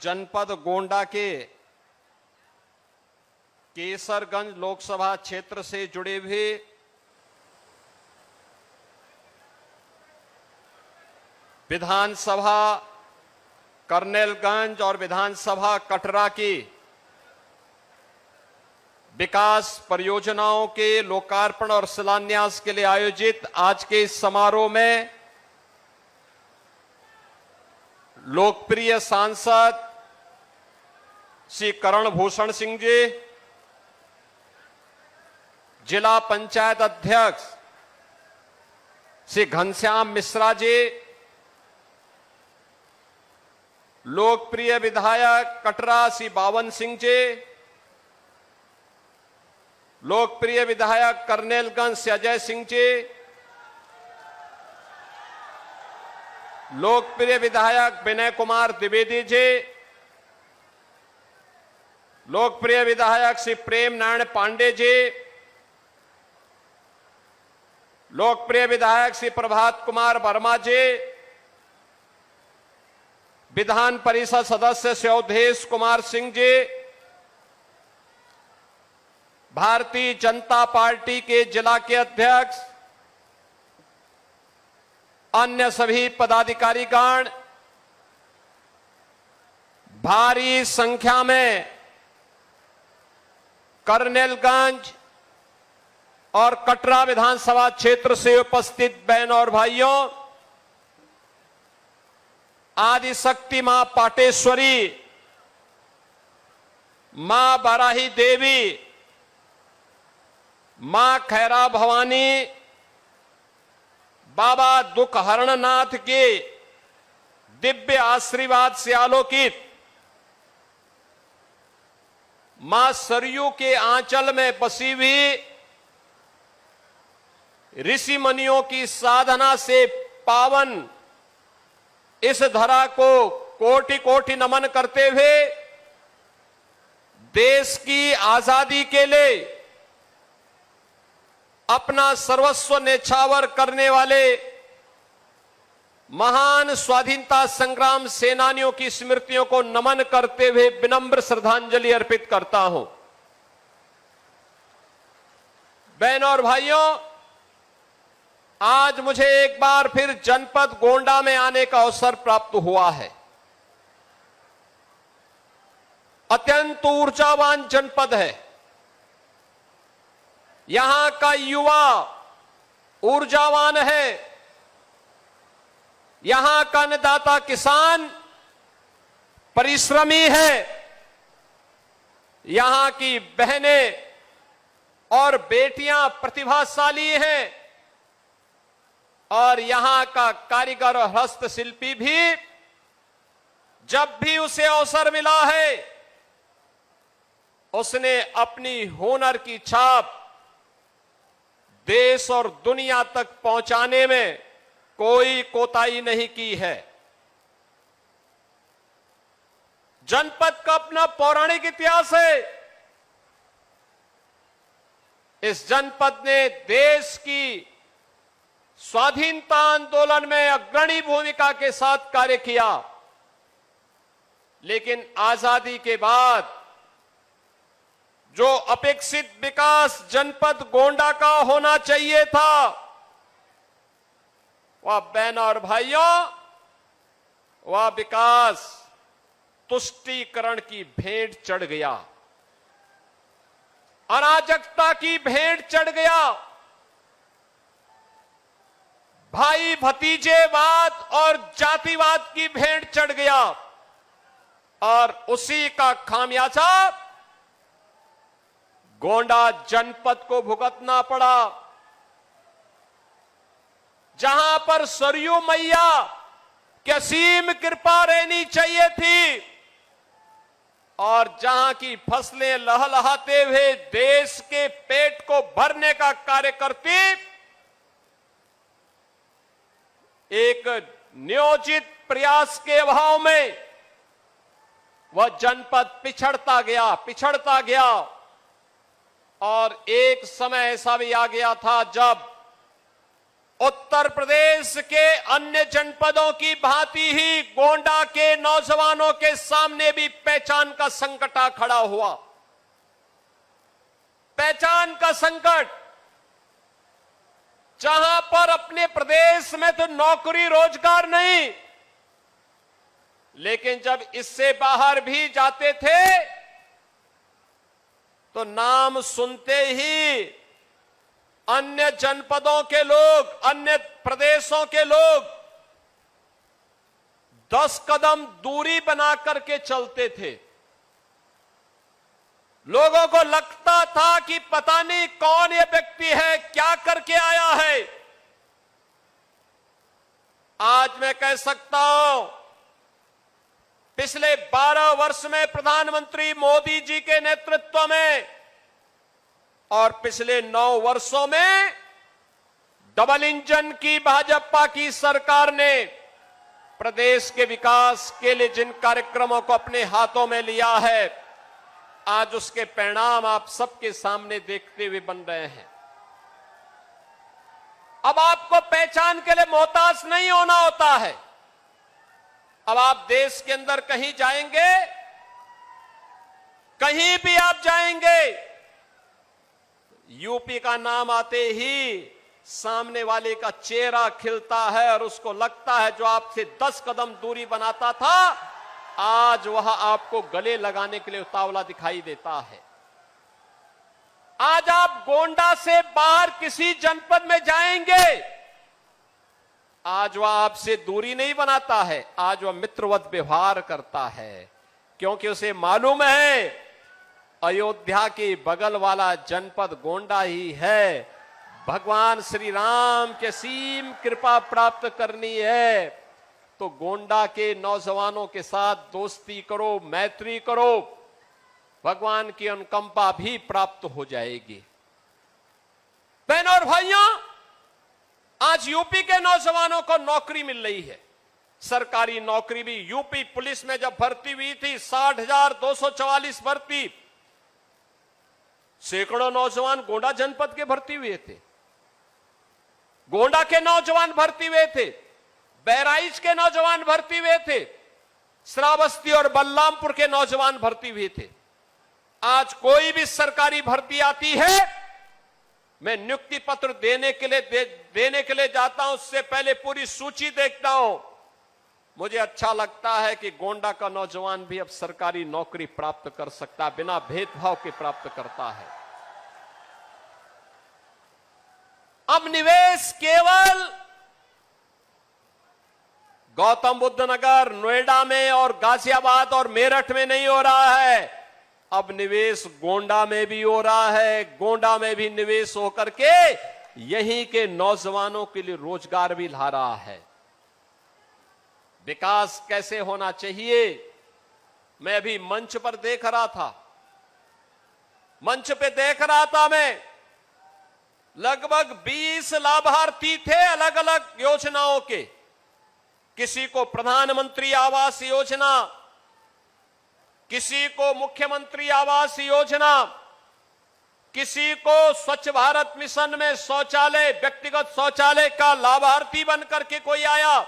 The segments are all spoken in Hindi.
जनपद गोंडा के केसरगंज लोकसभा क्षेत्र से जुड़े हुए विधानसभा कर्नेलगंज और विधानसभा कटरा की विकास परियोजनाओं के लोकार्पण और शिलान्यास के लिए आयोजित आज के इस समारोह में लोकप्रिय सांसद श्री करण भूषण सिंह जी, जिला पंचायत अध्यक्ष श्री घनश्याम मिश्रा जी, लोकप्रिय विधायक कटरा श्री बावन सिंह जी, लोकप्रिय विधायक कर्नेलगंज से अजय सिंह जी, लोकप्रिय विधायक विनय कुमार द्विवेदी जी, लोकप्रिय विधायक श्री प्रेम नारायण पांडे जी, लोकप्रिय विधायक श्री प्रभात कुमार वर्मा जी, विधान परिषद सदस्य श्री अवधेश कुमार सिंह जी, भारतीय जनता पार्टी के जिला के अध्यक्ष, अन्य सभी पदाधिकारीगण, भारी संख्या में कर्नेलगंज और कटरा विधानसभा क्षेत्र से उपस्थित बहन और भाइयों, आदिशक्ति मां पाटेश्वरी, मां बाराही देवी, मां खैरा भवानी, बाबा दुख हरणनाथ के दिव्य आशीर्वाद से आलोकित मां सरयू के आंचल में बसी हुई ऋषि मुनियों की साधना से पावन इस धरा को कोटि कोटि नमन करते हुए देश की आजादी के लिए अपना सर्वस्व न्यौछावर करने वाले महान स्वाधीनता संग्राम सेनानियों की स्मृतियों को नमन करते हुए विनम्र श्रद्धांजलि अर्पित करता हूं। बहनों और भाइयों, आज मुझे एक बार फिर जनपद गोंडा में आने का अवसर प्राप्त हुआ है। अत्यंत ऊर्जावान जनपद है। यहां का युवा ऊर्जावान है। यहां का अन्नदाता किसान परिश्रमी है। यहां की बहनें और बेटियां प्रतिभाशाली हैं और यहां का कारीगर और हस्तशिल्पी भी जब भी उसे अवसर मिला है उसने अपनी हुनर की छाप देश और दुनिया तक पहुंचाने में कोई कोताही नहीं की है। जनपद का अपना पौराणिक इतिहास है। इस जनपद ने देश की स्वाधीनता आंदोलन में अग्रणी भूमिका के साथ कार्य किया, लेकिन आजादी के बाद जो अपेक्षित विकास जनपद गोंडा का होना चाहिए था, वह बहनों और भाइयों, वह विकास तुष्टीकरण की भेंट चढ़ गया, अराजकता की भेंट चढ़ गया, भाई भतीजेवाद और जातिवाद की भेंट चढ़ गया और उसी का खामियाजा गोंडा जनपद को भुगतना पड़ा। जहां पर सरयू मैया की असीम कृपा रहनी चाहिए थी और जहां की फसलें लहलहाते हुए देश के पेट को भरने का कार्य करती, एक नियोजित प्रयास के अभाव में वह जनपद पिछड़ता गया और एक समय ऐसा भी आ गया था जब उत्तर प्रदेश के अन्य जनपदों की भांति ही गोंडा के नौजवानों के सामने भी पहचान का संकट आ खड़ा हुआ। पहचान का संकट, जहां पर अपने प्रदेश में तो नौकरी रोजगार नहीं, लेकिन जब इससे बाहर भी जाते थे तो नाम सुनते ही अन्य जनपदों के लोग, अन्य प्रदेशों के लोग 10 कदम दूरी बना करके चलते थे। लोगों को लगता था कि पता नहीं कौन ये व्यक्ति है, क्या करके आया है। आज मैं कह सकता हूं, पिछले 12 वर्ष में प्रधानमंत्री मोदी जी के नेतृत्व में और पिछले 9 वर्षों में डबल इंजन की भाजपा की सरकार ने प्रदेश के विकास के लिए जिन कार्यक्रमों को अपने हाथों में लिया है, आज उसके परिणाम आप सबके सामने देखते हुए बन रहे हैं। अब आपको पहचान के लिए मोहताज नहीं होना होता है। अब आप देश के अंदर कहीं जाएंगे, कहीं भी आप जाएंगे, यूपी का नाम आते ही सामने वाले का चेहरा खिलता है और उसको लगता है जो आपसे 10 कदम दूरी बनाता था, आज वह आपको गले लगाने के लिए उतावला दिखाई देता है। आज आप गोंडा से बाहर किसी जनपद में जाएंगे, आज वह आपसे दूरी नहीं बनाता है, आज वह मित्रवत व्यवहार करता है, क्योंकि उसे मालूम है अयोध्या के बगल वाला जनपद गोंडा ही है। भगवान श्री राम के असीम कृपा प्राप्त करनी है तो गोंडा के नौजवानों के साथ दोस्ती करो, मैत्री करो, भगवान की अनुकंपा भी प्राप्त हो जाएगी। बहनों और भाइयों, आज यूपी के नौजवानों को नौकरी मिल रही है, सरकारी नौकरी भी। यूपी पुलिस में जब भर्ती हुई थी 60,244 भर्ती, सैकड़ों नौजवान गोंडा जनपद के भर्ती हुए थे, गोंडा के नौजवान भर्ती हुए थे, बहराइच के नौजवान भर्ती हुए थे, श्रावस्ती और बलरामपुर के नौजवान भर्ती हुए थे। आज कोई भी सरकारी भर्ती आती है, मैं नियुक्ति पत्र देने के लिए जाता हूं, उससे पहले पूरी सूची देखता हूं। मुझे अच्छा लगता है कि गोंडा का नौजवान भी अब सरकारी नौकरी प्राप्त कर सकता है, बिना भेदभाव के प्राप्त करता है। अब निवेश केवल गौतम बुद्ध नगर, नोएडा में और गाजियाबाद और मेरठ में नहीं हो रहा है, अब निवेश गोंडा में भी हो रहा है। गोंडा में भी निवेश होकर के यहीं के नौजवानों के लिए रोजगार भी ला रहा है। विकास कैसे होना चाहिए, मैं अभी मंच पर देख रहा था, मंच पे देख रहा था मैं, लगभग 20 लाभार्थी थे अलग अलग योजनाओं के। किसी को प्रधानमंत्री आवास योजना, किसी को मुख्यमंत्री आवास योजना, किसी को स्वच्छ भारत मिशन में शौचालय, व्यक्तिगत शौचालय का लाभार्थी बनकर के कोई आया,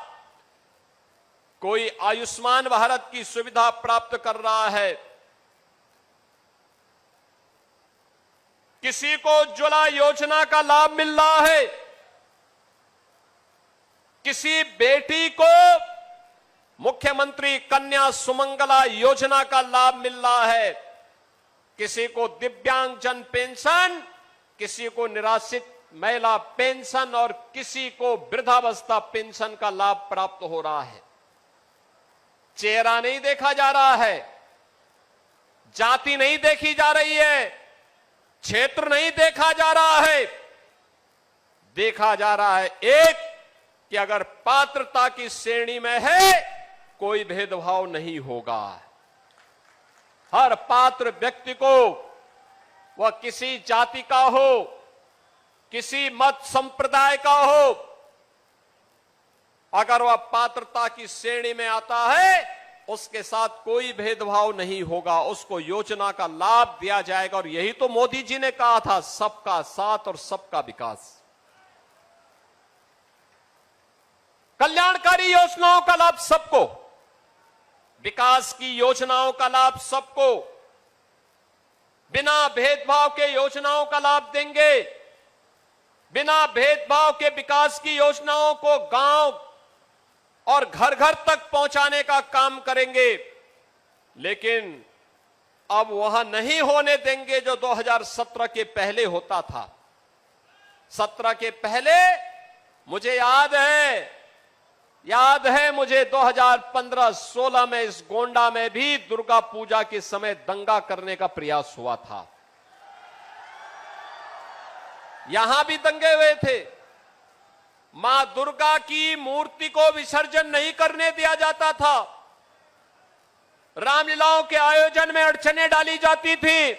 कोई आयुष्मान भारत की सुविधा प्राप्त कर रहा है, किसी को उज्ज्वला योजना का लाभ मिल रहा है, किसी बेटी को मुख्यमंत्री कन्या सुमंगला योजना का लाभ मिल रहा है, किसी को दिव्यांगजन पेंशन, किसी को निराश्रित महिला पेंशन और किसी को वृद्धावस्था पेंशन का लाभ प्राप्त हो रहा है। चेहरा नहीं देखा जा रहा है, जाति नहीं देखी जा रही है, क्षेत्र नहीं देखा जा रहा है, देखा जा रहा है एक कि अगर पात्रता की श्रेणी में है कोई भेदभाव नहीं होगा। हर पात्र व्यक्ति को, वह किसी जाति का हो, किसी मत संप्रदाय का हो, अगर वह पात्रता की श्रेणी में आता है उसके साथ कोई भेदभाव नहीं होगा, उसको योजना का लाभ दिया जाएगा। और यही तो मोदी जी ने कहा था, सबका साथ और सबका विकास। कल्याणकारी योजनाओं का लाभ सबको, विकास की योजनाओं का लाभ सबको, बिना भेदभाव के योजनाओं का लाभ देंगे, बिना भेदभाव के विकास की योजनाओं को गांव और घर घर तक पहुंचाने का काम करेंगे। लेकिन अब वहां नहीं होने देंगे जो 2017 के पहले होता था। 17 के पहले मुझे याद है मुझे 2015-16 में इस गोंडा में भी दुर्गा पूजा के समय दंगा करने का प्रयास हुआ था। यहां भी दंगे हुए थे। मां दुर्गा की मूर्ति को विसर्जन नहीं करने दिया जाता था। रामलीलाओं के आयोजन में अड़चनें डाली जाती थी।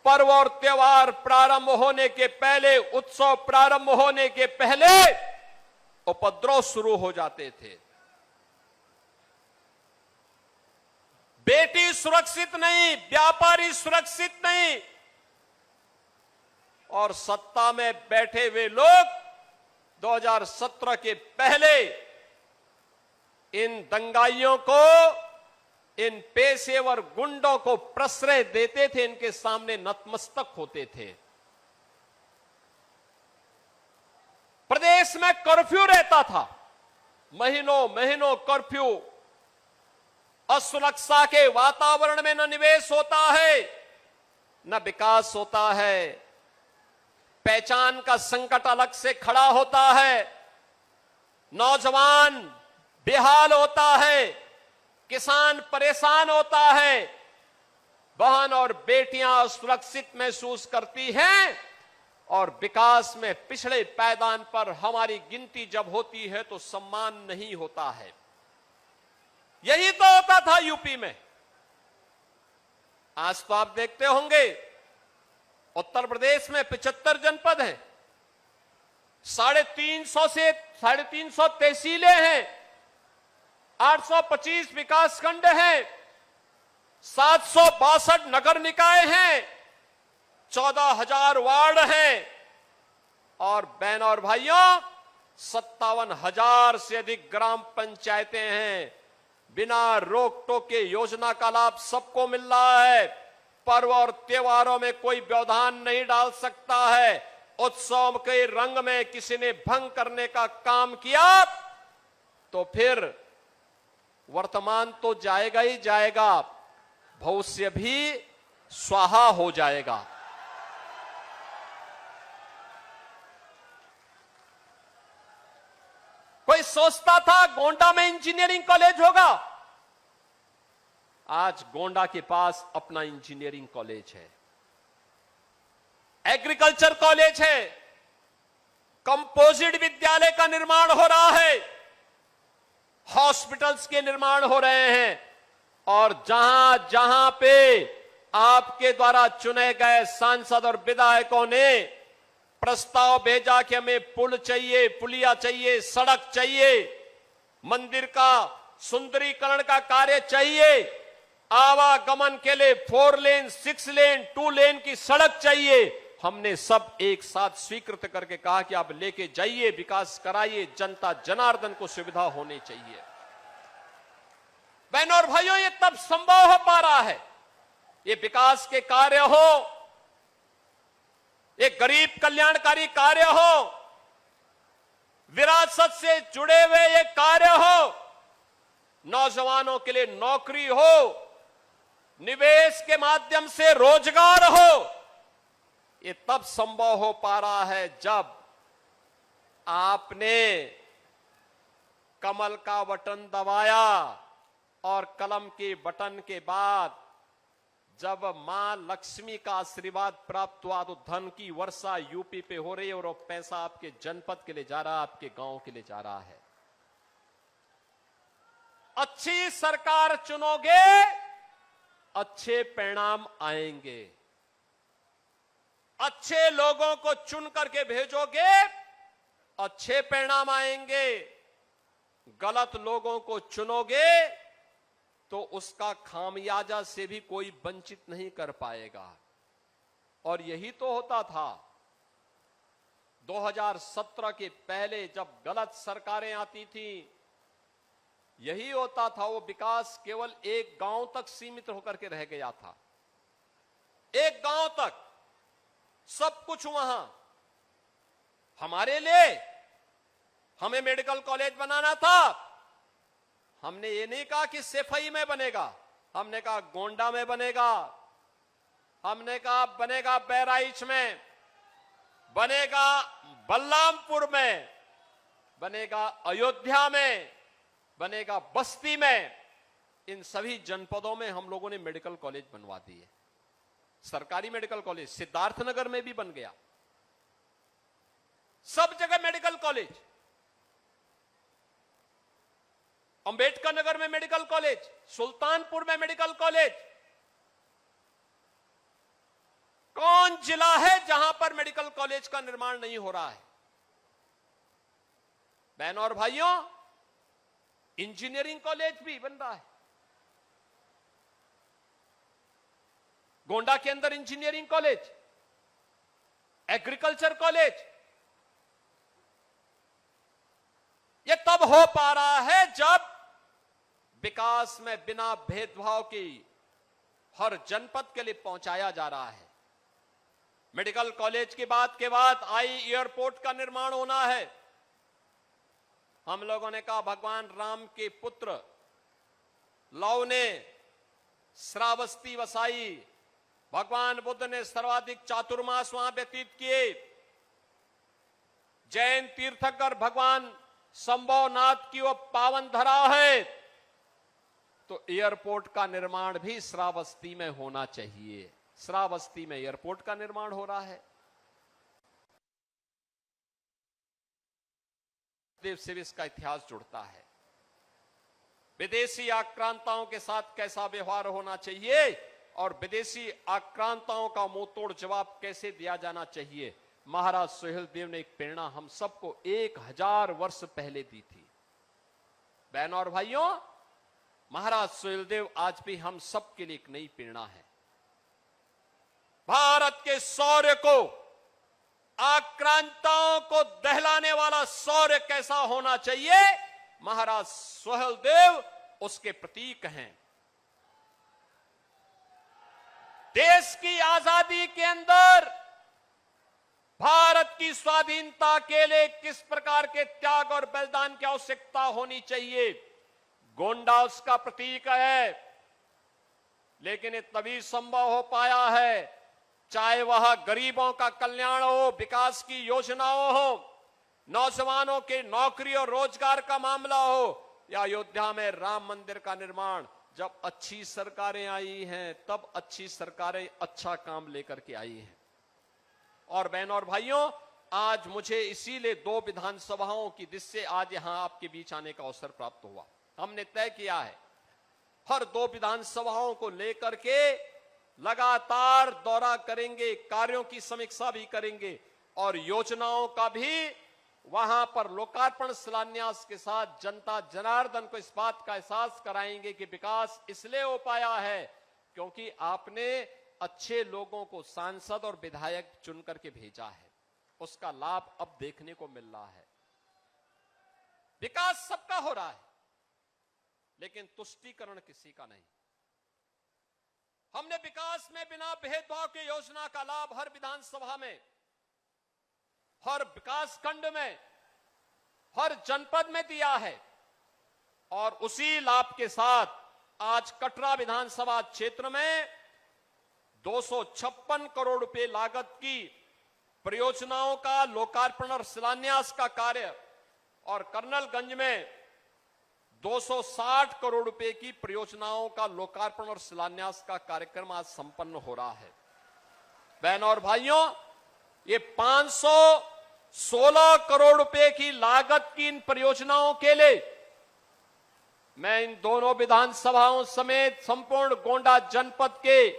पर्व और त्योहार प्रारंभ होने के पहले, उत्सव प्रारंभ होने के पहले उपद्रव शुरू हो जाते थे। बेटी सुरक्षित नहीं, व्यापारी सुरक्षित नहीं, और सत्ता में बैठे हुए लोग 2017 के पहले इन दंगाइयों को, इन पेशेवर गुंडों को प्रश्रय देते थे, इनके सामने नतमस्तक होते थे। प्रदेश में कर्फ्यू रहता था, महीनों महीनों कर्फ्यू। असुरक्षा के वातावरण में न निवेश होता है, न विकास होता है। पहचान का संकट अलग से खड़ा होता है। नौजवान बेहाल होता है, किसान परेशान होता है, बहन और बेटियां असुरक्षित महसूस करती हैं, और विकास में पिछड़े पायदान पर हमारी गिनती जब होती है तो सम्मान नहीं होता है। यही तो होता था यूपी में। आज तो आप देखते होंगे उत्तर प्रदेश में 75 जनपद हैं, 350 तहसीलें हैं, 825 विकास खंड हैं, 762 नगर निकाय हैं, 14,000 वार्ड हैं, और बहन और भाइयों 57,000 से अधिक ग्राम पंचायतें हैं। बिना रोक टोक के योजना का लाभ सबको मिल रहा है। पर्व और त्योहारों में कोई व्यवधान नहीं डाल सकता है। उत्सव के रंग में किसी ने भंग करने का काम किया तो फिर वर्तमान तो जाएगा ही जाएगा, भविष्य भी स्वाहा हो जाएगा। कोई सोचता था गोंडा में इंजीनियरिंग कॉलेज होगा। आज गोंडा के पास अपना इंजीनियरिंग कॉलेज है, एग्रीकल्चर कॉलेज है, कंपोजिट विद्यालय का निर्माण हो रहा है, हॉस्पिटल्स के निर्माण हो रहे हैं, और जहां जहां पे आपके द्वारा चुने गए सांसद और विधायकों ने प्रस्ताव भेजा कि हमें पुल चाहिए, पुलिया चाहिए, सड़क चाहिए, मंदिर का सुंदरीकरण का कार्य चाहिए, आवागमन के लिए 4 लेन, 6 लेन, 2 लेन की सड़क चाहिए, हमने सब एक साथ स्वीकृत करके कहा कि आप लेके जाइए, विकास कराइए, जनता जनार्दन को सुविधा होनी चाहिए। बहनों और भाइयों, ये तब संभव हो पा रहा है, ये विकास के कार्य हो, एक गरीब कल्याणकारी कार्य हो, विरासत से जुड़े हुए ये कार्य हो, नौजवानों के लिए नौकरी हो, निवेश के माध्यम से रोजगार हो, ये तब संभव हो पा रहा है जब आपने कमल का बटन दबाया, और कलम के बटन के बाद जब मां लक्ष्मी का आशीर्वाद प्राप्त हुआ तो धन की वर्षा यूपी पे हो रही है, और वो पैसा आपके जनपद के लिए जा रहा है, आपके गांव के लिए जा रहा है। अच्छी सरकार चुनोगे, अच्छे परिणाम आएंगे। अच्छे लोगों को चुन करके भेजोगे, अच्छे परिणाम आएंगे। गलत लोगों को चुनोगे तो उसका खामियाजा से भी कोई वंचित नहीं कर पाएगा। और यही तो होता था। 2017 के पहले जब गलत सरकारें आती थी, यही होता था। वो विकास केवल एक गांव तक सीमित होकर के रह गया था। एक गांव तक सब कुछ वहां। हमारे लिए हमें मेडिकल कॉलेज बनाना था। हमने ये नहीं कहा कि सेफई में बनेगा, हमने कहा गोंडा में बनेगा, हमने कहा बनेगा बहराइच में, बनेगा बलरामपुर में, बनेगा अयोध्या में, बनेगा बस्ती में। इन सभी जनपदों में हम लोगों ने मेडिकल कॉलेज बनवा दिए। सरकारी मेडिकल कॉलेज सिद्धार्थनगर में भी बन गया, सब जगह मेडिकल कॉलेज। अंबेडकर नगर में मेडिकल कॉलेज, सुल्तानपुर में मेडिकल कॉलेज। कौन जिला है जहां पर मेडिकल कॉलेज का निर्माण नहीं हो रहा है? बहनों और भाइयों, इंजीनियरिंग कॉलेज भी बन रहा है। गोंडा के अंदर इंजीनियरिंग कॉलेज, एग्रीकल्चर कॉलेज। यह तब हो पा रहा है जब विकास में बिना भेदभाव की हर जनपद के लिए पहुंचाया जा रहा है। मेडिकल कॉलेज की बात के बाद आई एयरपोर्ट का निर्माण होना है। हम लोगों ने कहा भगवान राम के पुत्र लव ने श्रावस्ती वसाई, भगवान बुद्ध ने सर्वाधिक चातुर्मास वहां व्यतीत किए, जैन तीर्थंकर भगवान संभवनाथ की वो पावन धरा है, तो एयरपोर्ट का निर्माण भी श्रावस्ती में होना चाहिए। श्रावस्ती में एयरपोर्ट का निर्माण हो रहा है। देव से भी इसका इतिहास जुड़ता है। विदेशी आक्रांताओं के साथ कैसा व्यवहार होना चाहिए और विदेशी आक्रांताओं का मुंहतोड़ जवाब कैसे दिया जाना चाहिए, महाराज सुहेलदेव ने एक प्रेरणा हम सबको 1000 वर्ष पहले दी थी। बहनों और भाइयों, महाराज सुहेलदेव आज भी हम सबके लिए एक नई प्रेरणा है। भारत के शौर्य को, आक्रांताओं को दहलाने वाला शौर्य कैसा होना चाहिए, महाराज सुहेलदेव उसके प्रतीक हैं। देश की आजादी के अंदर भारत की स्वाधीनता के लिए किस प्रकार के त्याग और बलिदान की आवश्यकता होनी चाहिए, गोंडा उसका प्रतीक है। लेकिन ये तभी संभव हो पाया है चाहे वह गरीबों का कल्याण हो, विकास की योजनाओं हो, नौजवानों के नौकरी और रोजगार का मामला हो, या अयोध्या में राम मंदिर का निर्माण। जब अच्छी सरकारें आई हैं तब अच्छी सरकारें अच्छा काम लेकर के आई हैं। और बहनों और भाइयों, आज मुझे इसीलिए 2 विधानसभाओं की जिससे आज यहां आपके बीच आने का अवसर प्राप्त हुआ। हमने तय किया है हर 2 विधानसभाओं को लेकर के लगातार दौरा करेंगे, कार्यों की समीक्षा भी करेंगे और योजनाओं का भी वहां पर लोकार्पण शिलान्यास के साथ जनता जनार्दन को इस बात का एहसास कराएंगे कि विकास इसलिए हो पाया है क्योंकि आपने अच्छे लोगों को सांसद और विधायक चुन करके भेजा है। उसका लाभ अब देखने को मिल रहा है। विकास सबका हो रहा है लेकिन तुष्टीकरण किसी का नहीं। हमने विकास में बिना भेदभाव की योजना का लाभ हर विधानसभा में, हर विकास खंड में, हर जनपद में दिया है। और उसी लाभ के साथ आज कटरा विधानसभा क्षेत्र में 256 करोड़ रुपए लागत की परियोजनाओं का लोकार्पण और शिलान्यास का कार्य और कर्नलगंज में 260 करोड़ रुपए की परियोजनाओं का लोकार्पण और शिलान्यास का कार्यक्रम आज संपन्न हो रहा है। बहनों और भाइयों, ये 516 करोड़ रुपए की लागत की इन परियोजनाओं के लिए मैं इन दोनों विधानसभाओं समेत संपूर्ण गोंडा जनपद के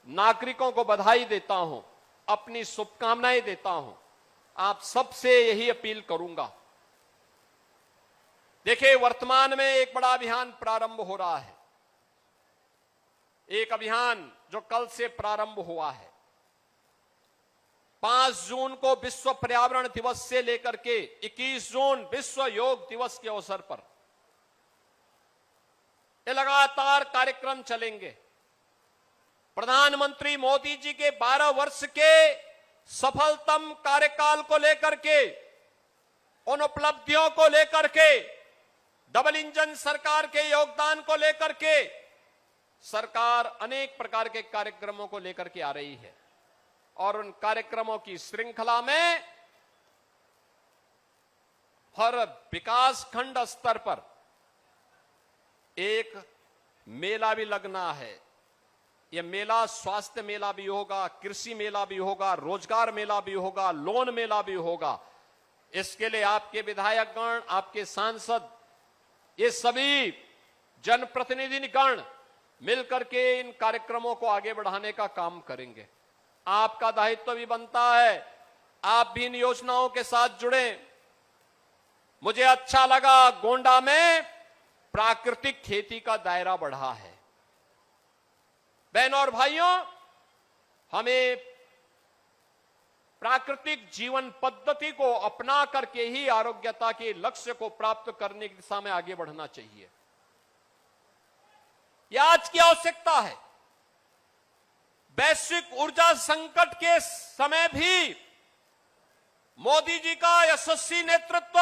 नागरिकों को बधाई देता हूं, अपनी शुभकामनाएं देता हूं। आप सबसे यही अपील करूंगा। देखिए, वर्तमान में एक बड़ा अभियान प्रारंभ हो रहा है। एक अभियान जो कल से प्रारंभ हुआ है। 5 जून को विश्व पर्यावरण दिवस से लेकर के 21 जून विश्व योग दिवस के अवसर पर ये लगातार कार्यक्रम चलेंगे। प्रधानमंत्री मोदी जी के 12 वर्ष के सफलतम कार्यकाल को लेकर के, उन उपलब्धियों को लेकर के, डबल इंजन सरकार के योगदान को लेकर के सरकार अनेक प्रकार के कार्यक्रमों को लेकर के आ रही है और उन कार्यक्रमों की श्रृंखला में हर विकास खंड स्तर पर एक मेला भी लगना है। यह मेला स्वास्थ्य मेला भी होगा, कृषि मेला भी होगा, रोजगार मेला भी होगा, लोन मेला भी होगा। इसके लिए आपके विधायकगण, आपके सांसद, ये सभी जनप्रतिनिधिगण मिलकर के इन कार्यक्रमों को आगे बढ़ाने का काम करेंगे। आपका दायित्व भी बनता है, आप भी इन योजनाओं के साथ जुड़े। मुझे अच्छा लगा गोंडा में प्राकृतिक खेती का दायरा बढ़ा है। बहनों और भाइयों, हमें प्राकृतिक जीवन पद्धति को अपना करके ही आरोग्यता के लक्ष्य को प्राप्त करने की दिशा में आगे बढ़ना चाहिए। यह आज की आवश्यकता है। वैश्विक ऊर्जा संकट के समय भी मोदी जी का यशस्वी नेतृत्व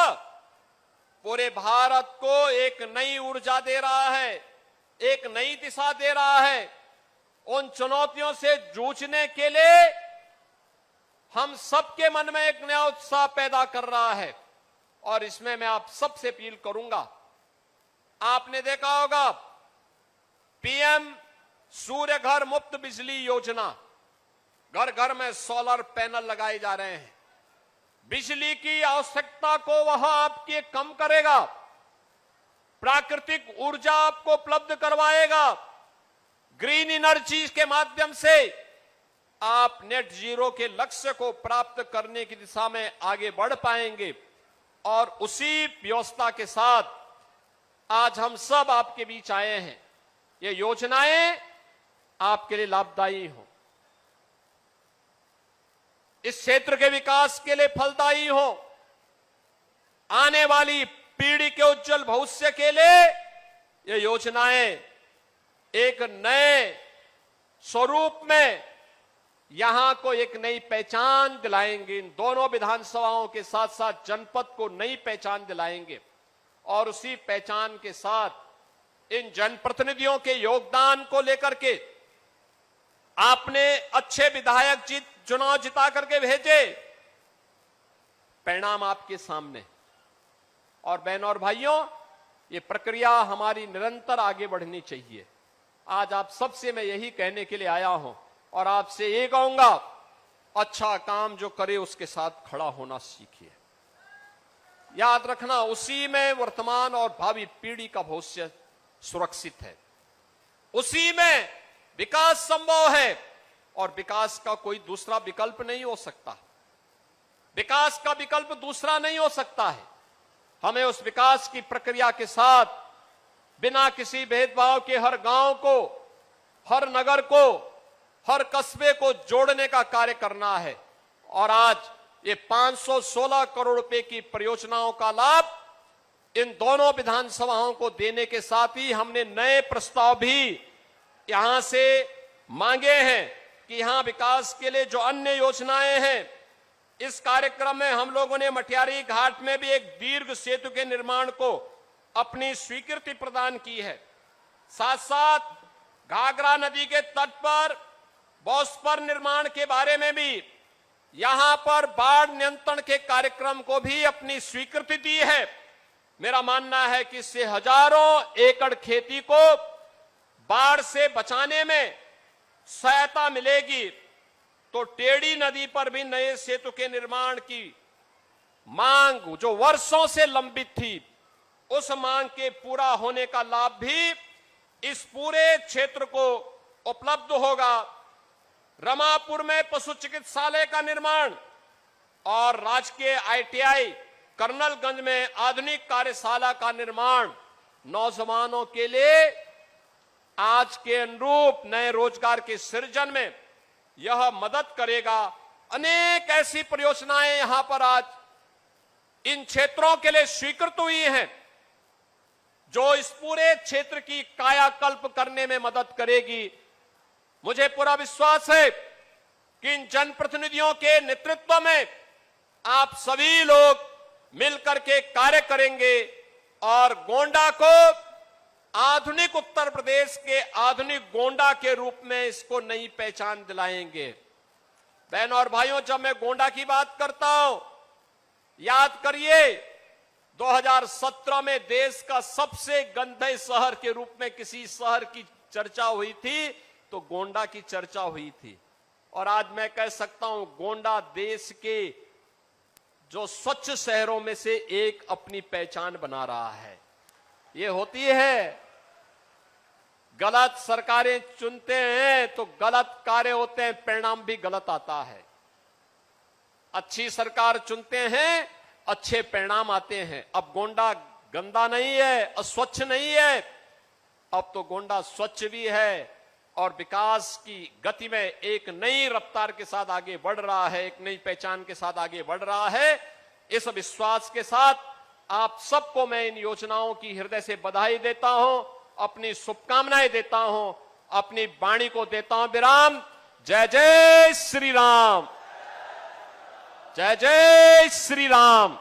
पूरे भारत को एक नई ऊर्जा दे रहा है, एक नई दिशा दे रहा है। उन चुनौतियों से जूझने के लिए हम सबके मन में एक नया उत्साह पैदा कर रहा है और इसमें मैं आप सबसे अपील करूंगा। आपने देखा होगा पीएम सूर्य घर मुफ्त बिजली योजना, घर घर में सोलर पैनल लगाए जा रहे हैं। बिजली की आवश्यकता को वह आपके कम करेगा, प्राकृतिक ऊर्जा आपको उपलब्ध करवाएगा। ग्रीन एनर्जी के माध्यम से आप नेट जीरो के लक्ष्य को प्राप्त करने की दिशा में आगे बढ़ पाएंगे और उसी व्यवस्था के साथ आज हम सब आपके बीच आए हैं। ये योजनाएं आपके लिए लाभदायी हो, इस क्षेत्र के विकास के लिए फलदायी हो, आने वाली पीढ़ी के उज्जवल भविष्य के लिए ये योजनाएं एक नए स्वरूप में यहां को एक नई पहचान दिलाएंगे। इन दोनों विधानसभाओं के साथ साथ जनपद को नई पहचान दिलाएंगे और उसी पहचान के साथ इन जनप्रतिनिधियों के योगदान को लेकर के आपने अच्छे विधायक चुनाव जिता करके भेजे, परिणाम आपके सामने। और बहनों और भाइयों, ये प्रक्रिया हमारी निरंतर आगे बढ़नी चाहिए। आज आप सबसे मैं यही कहने के लिए आया हूं और आपसे ये कहूंगा, अच्छा काम जो करे उसके साथ खड़ा होना सीखिए। याद रखना, उसी में वर्तमान और भावी पीढ़ी का भविष्य सुरक्षित है, उसी में विकास संभव है और विकास का कोई दूसरा विकल्प नहीं हो सकता। विकास का विकल्प दूसरा नहीं हो सकता है। हमें उस विकास की प्रक्रिया के साथ बिना किसी भेदभाव के हर गांव को, हर नगर को, हर कस्बे को जोड़ने का कार्य करना है। और आज ये 516 करोड़ रुपए की परियोजनाओं का लाभ इन दोनों विधानसभाओं को देने के साथ ही हमने नए प्रस्ताव भी यहां से मांगे हैं कि यहां विकास के लिए जो अन्य योजनाएं हैं, इस कार्यक्रम में हम लोगों ने मटियारी घाट में भी एक दीर्घ सेतु के निर्माण को अपनी स्वीकृति प्रदान की है। साथ साथ घाघरा नदी के तट पर बॉस्पर निर्माण के बारे में भी, यहां पर बाढ़ नियंत्रण के कार्यक्रम को भी अपनी स्वीकृति दी है। मेरा मानना है कि इससे हजारों एकड़ खेती को बाढ़ से बचाने में सहायता मिलेगी। तो टेढ़ी नदी पर भी नए सेतु के निर्माण की मांग जो वर्षों से लंबित थी, उस मांग के पूरा होने का लाभ भी इस पूरे क्षेत्र को उपलब्ध होगा। रमापुर में पशु चिकित्सालय का निर्माण और राजकीय आईटीआई कर्नलगंज में आधुनिक कार्यशाला का निर्माण नौजवानों के लिए आज के अनुरूप नए रोजगार के सृजन में यह मदद करेगा अनेक ऐसी परियोजनाएं यहां पर आज इन क्षेत्रों के लिए स्वीकृत हुई हैं जो इस पूरे क्षेत्र की कायाकल्प करने में मदद करेगी। मुझे पूरा विश्वास है कि इन जनप्रतिनिधियों के नेतृत्व में आप सभी लोग मिलकर के कार्य करेंगे और गोंडा को आधुनिक उत्तर प्रदेश के आधुनिक गोंडा के रूप में इसको नई पहचान दिलाएंगे। बहनों और भाइयों, जब मैं गोंडा की बात करता हूं, याद करिए 2017 में देश का सबसे गंदे शहर के रूप में किसी शहर की चर्चा हुई थी तो गोंडा की चर्चा हुई थी। और आज मैं कह सकता हूं गोंडा देश के जो स्वच्छ शहरों में से एक अपनी पहचान बना रहा है। ये होती है, गलत सरकारें चुनते हैं तो गलत कार्य होते हैं, परिणाम भी गलत आता है। अच्छी सरकार चुनते हैं, अच्छे परिणाम आते हैं। अब गोंडा गंदा नहीं है, अस्वच्छ नहीं है, अब तो गोंडा स्वच्छ भी है और विकास की गति में एक नई रफ्तार के साथ आगे बढ़ रहा है, एक नई पहचान के साथ आगे बढ़ रहा है। इस विश्वास के साथ आप सबको मैं इन योजनाओं की हृदय से बधाई देता हूं, अपनी शुभकामनाएं देता हूं, अपनी वाणी को देता हूं विराम। जय जय श्री राम, जय जय श्री राम।